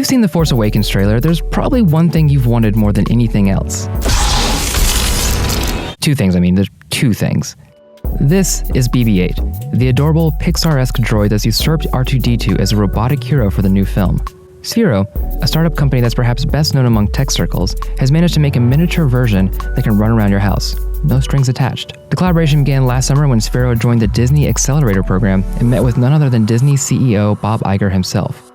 seen the Force Awakens trailer, there's probably one thing you've wanted more than anything else. There's two things. This is BB8, the adorable Pixar-esque droid that's usurped R2-D2 as a robotic hero for the new film. Sphero, a startup company that's perhaps best known among tech circles, has managed to make a miniature version that can run around your house. No strings attached. The collaboration began last summer when Sphero joined the Disney Accelerator program and met with none other than Disney CEO Bob Iger himself.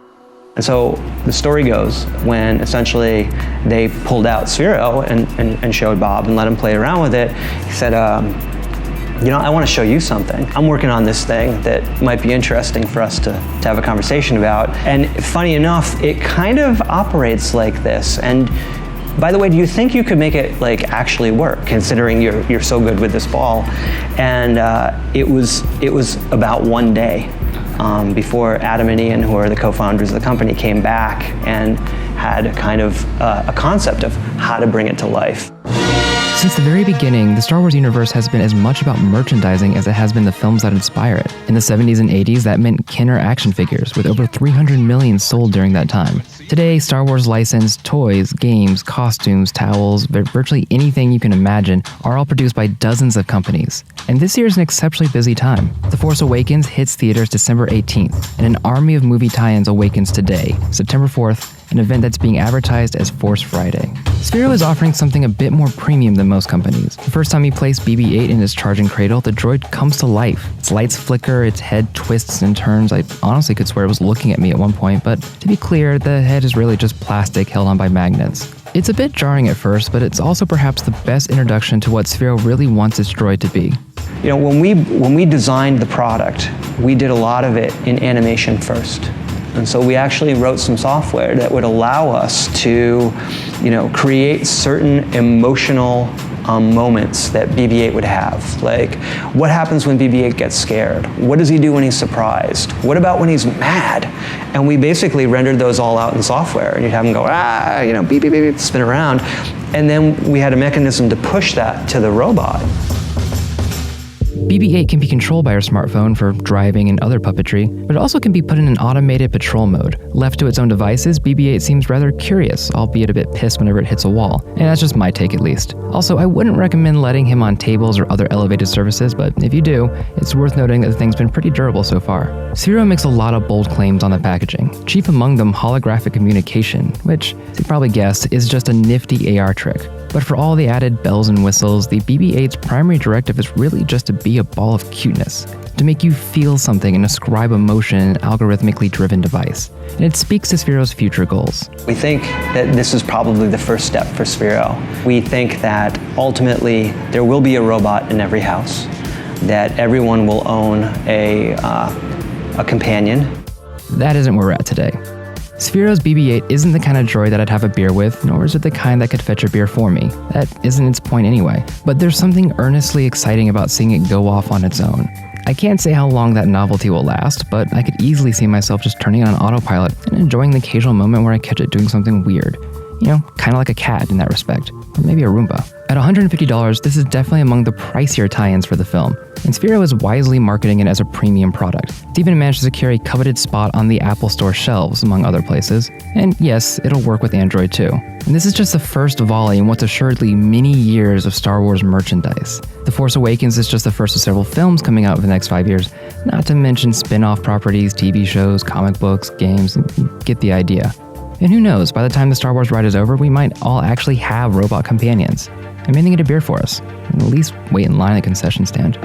And so the story goes when essentially they pulled out Sphero and showed Bob and let him play around with it. He said, I want to show you something. I'm working on this thing that might be interesting for us to have a conversation about. And funny enough, it kind of operates like this. And by the way, do you think you could make it actually work, considering you're so good with this ball? And it was about one day before Adam and Ian, who are the co-founders of the company, came back and had a concept of how to bring it to life. Since the very beginning, the Star Wars universe has been as much about merchandising as it has been the films that inspire it. In the 70s and 80s, that meant Kenner action figures, with over 300 million sold during that time. Today, Star Wars licensed toys, games, costumes, towels, virtually anything you can imagine are all produced by dozens of companies. And this year is an exceptionally busy time. The Force Awakens hits theaters December 18th, and an army of movie tie-ins awakens today, September 4th, an event that's being advertised as Force Friday. Sphero is offering something a bit more premium than most companies. The first time you place BB-8 in its charging cradle, the droid comes to life. Its lights flicker, its head twists and turns. I honestly could swear it was looking at me at one point, but to be clear, the head is really just plastic held on by magnets. It's a bit jarring at first, but it's also perhaps the best introduction to what Sphero really wants its droid to be. When we designed the product, we did a lot of it in animation first. And so we actually wrote some software that would allow us to, create certain emotional moments that BB-8 would have. Like, what happens when BB-8 gets scared? What does he do when he's surprised? What about when he's mad? And we basically rendered those all out in software. And you'd have him go, beep, beep, beep, spin around. And then we had a mechanism to push that to the robot. BB-8 can be controlled by your smartphone for driving and other puppetry, but it also can be put in an automated patrol mode. Left to its own devices, BB-8 seems rather curious, albeit a bit pissed whenever it hits a wall, and that's just my take at least. Also, I wouldn't recommend letting him on tables or other elevated surfaces, but if you do, it's worth noting that the thing's been pretty durable so far. Sphero makes a lot of bold claims on the packaging, chief among them holographic communication, which, as you probably guessed, is just a nifty AR trick. But for all the added bells and whistles, the BB-8's primary directive is really just to be a ball of cuteness, to make you feel something and ascribe emotion in an algorithmically driven device. And it speaks to Sphero's future goals. We think that this is probably the first step for Sphero. We think that ultimately there will be a robot in every house, that everyone will own a companion. That isn't where we're at today. Sphero's BB-8 isn't the kind of droid that I'd have a beer with, nor is it the kind that could fetch a beer for me. That isn't its point anyway. But there's something earnestly exciting about seeing it go off on its own. I can't say how long that novelty will last, but I could easily see myself just turning it on autopilot and enjoying the occasional moment where I catch it doing something weird. Kind of like a cat in that respect, or maybe a Roomba. At $150, this is definitely among the pricier tie-ins for the film, and Sphero is wisely marketing it as a premium product. It's even managed to secure a coveted spot on the Apple Store shelves, among other places. And yes, it'll work with Android too. And this is just the first volley in what's assuredly many years of Star Wars merchandise. The Force Awakens is just the first of several films coming out over the next 5 years, not to mention spin-off properties, TV shows, comic books, games, you get the idea. And who knows, by the time the Star Wars ride is over, we might all actually have robot companions. I may get a beer for us, and at least wait in line at the concession stand.